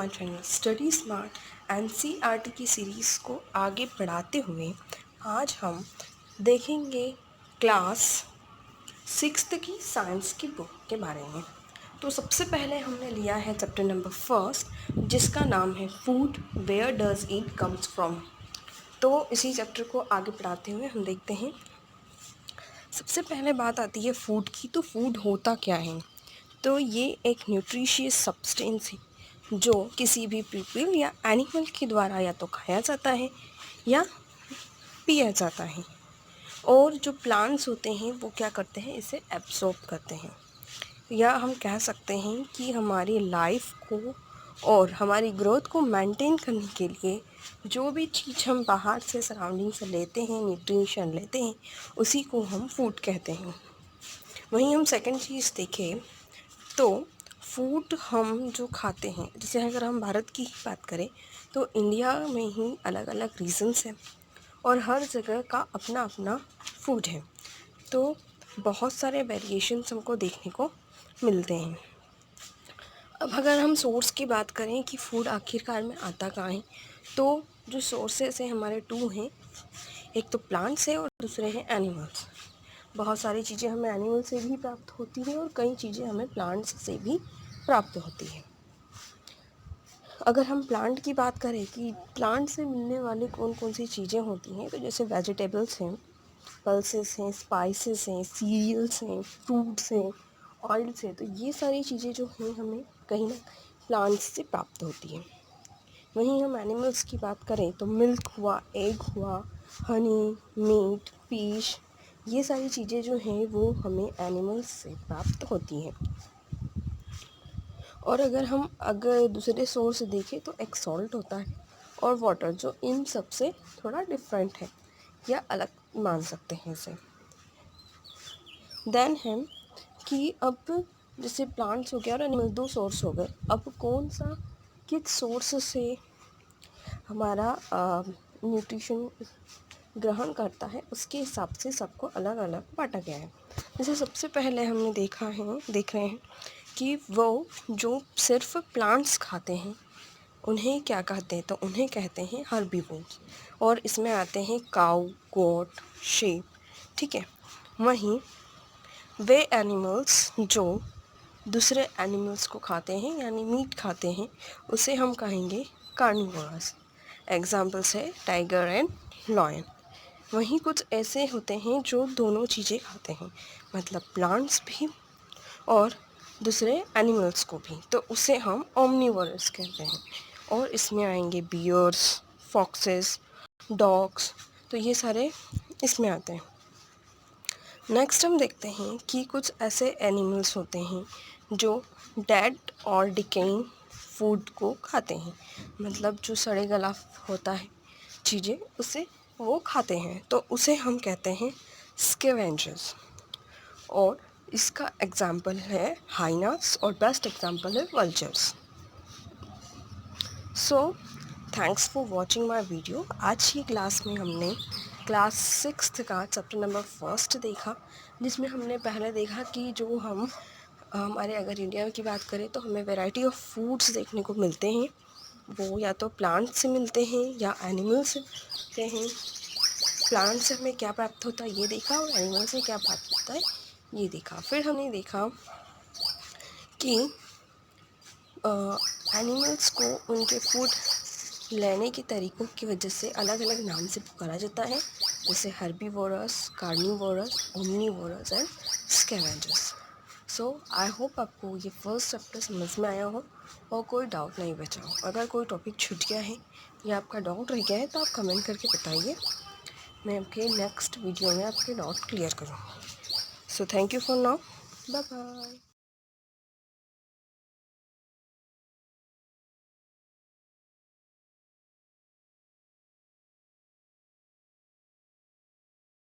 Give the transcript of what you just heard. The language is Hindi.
My channel study smart NCERT की सीरीज़ को आगे बढ़ाते हुए आज हम देखेंगे क्लास 6th की साइंस की बुक के बारे में। तो सबसे पहले हमने लिया है चैप्टर नंबर 1 जिसका नाम है food where does it comes from. तो इसी चैप्टर को आगे बढ़ाते हुए हम देखते हैं। सबसे पहले बात आती है फूड की। तो फूड होता क्या है? तो ये एक न्यूट्रिशियस सब्सटेंस है जो किसी भी पीपल या एनिमल के द्वारा या तो खाया जाता है या पिया जाता है। और जो प्लांट्स होते हैं वो क्या करते हैं, इसे एब्सॉर्ब करते हैं। या हम कह सकते हैं कि हमारी लाइफ को और हमारी ग्रोथ को मेंटेन करने के लिए जो भी चीज़ हम बाहर से सराउंडिंग से लेते हैं, न्यूट्रिशन लेते हैं, उसी को हम फूड कहते हैं। वहीं हम सेकंड चीज़ देखें तो फूड हम जो खाते हैं, जैसे अगर हम भारत की ही बात करें तो इंडिया में ही अलग अलग रीजन्स हैं और हर जगह का अपना अपना फूड है। तो बहुत सारे वेरिएशंस हमको देखने को मिलते हैं। अब अगर हम सोर्स की बात करें कि फ़ूड आखिरकार में आता कहाँ है, तो जो सोर्सेस हैं हमारे 2 हैं। एक तो प्लांट्स है और दूसरे हैं एनिमल्स। बहुत सारी चीज़ें हमें एनिमल से भी प्राप्त होती हैं और कई चीज़ें हमें प्लांट्स से भी प्राप्त होती हैं। अगर हम प्लांट की बात करें कि प्लांट से मिलने वाली कौन कौन सी चीज़ें होती हैं, तो जैसे वेजिटेबल्स हैं, पल्सेस हैं, स्पाइसेस हैं, सीरियल्स हैं, फ्रूट्स हैं, ऑयल्स हैं। तो ये सारी चीज़ें जो हैं हमें कहीं ना प्लांट्स से प्राप्त होती हैं। वहीं हम एनिमल्स की बात करें तो मिल्क हुआ, एग हुआ, हनी, मीट, फिश, ये सारी चीज़ें जो हैं वो हमें एनिमल्स से प्राप्त होती हैं। और अगर दूसरे सोर्स से देखें तो एक सॉल्ट होता है और वाटर, जो इन सब से थोड़ा डिफरेंट है या अलग मान सकते हैं इसे। देन है कि अब जैसे प्लांट्स हो गया और एनिमल, 2 सोर्स हो गए। अब कौन सा किस सोर्स से हमारा न्यूट्रिशन ग्रहण करता है, उसके हिसाब से सबको अलग अलग बांटा गया है। जैसे सबसे पहले हमने देख रहे हैं कि वो जो सिर्फ प्लांट्स खाते हैं उन्हें क्या कहते हैं, तो उन्हें कहते हैं हर्बीवोर्स। और इसमें आते हैं काऊ, गोट, शेप, ठीक है। वहीं वे एनिमल्स जो दूसरे एनिमल्स को खाते हैं यानी मीट खाते हैं, उसे हम कहेंगे कार्निवोरस। एग्जाम्पल्स है टाइगर एंड लॉयन। वहीं कुछ ऐसे होते हैं जो दोनों चीज़ें खाते हैं, मतलब प्लांट्स भी और दूसरे एनिमल्स को भी, तो उसे हम ओमनिवोरस कहते हैं। और इसमें आएंगे बियर्स, फॉक्सेस, डॉग्स, तो ये सारे इसमें आते हैं। नेक्स्ट हम देखते हैं कि कुछ ऐसे एनिमल्स होते हैं जो डेड और डिकेइंग फूड को खाते हैं, मतलब जो सड़े गला होता है चीज़ें उसे वो खाते हैं, तो उसे हम कहते हैं स्कैवेंजर्स। और इसका एग्जाम्पल है हाइनास और बेस्ट एग्जाम्पल है vultures. So thanks for watching my video. आज की क्लास में हमने क्लास 6th का चैप्टर नंबर 1 देखा, जिसमें हमने पहले देखा कि जो हमारे अगर इंडिया की बात करें तो हमें वैरायटी ऑफ फूड्स देखने को मिलते हैं। वो या तो प्लांट से मिलते हैं या एनिमल से मिलते हैं। प्लांट से हमें क्या प्राप्त होता है ये देखा, और एनिमल से क्या प्राप्त होता है ये देखा। फिर हमने देखा कि एनिमल्स को उनके फूड लेने के तरीक़ों की वजह से अलग अलग नाम से पुकारा जाता है, जैसे herbivorous, carnivorous, omnivorous and scavengers. So I hope आपको ये फर्स्ट चैप्टर समझ में आया हो और कोई डाउट नहीं बचा हो। अगर कोई टॉपिक छूट गया है या आपका डाउट रह गया है तो आप कमेंट करके बताइए, मैं आपके नेक्स्ट वीडियो में आपके डाउट क्लियर करूँगी। So thank you for now, bye bye.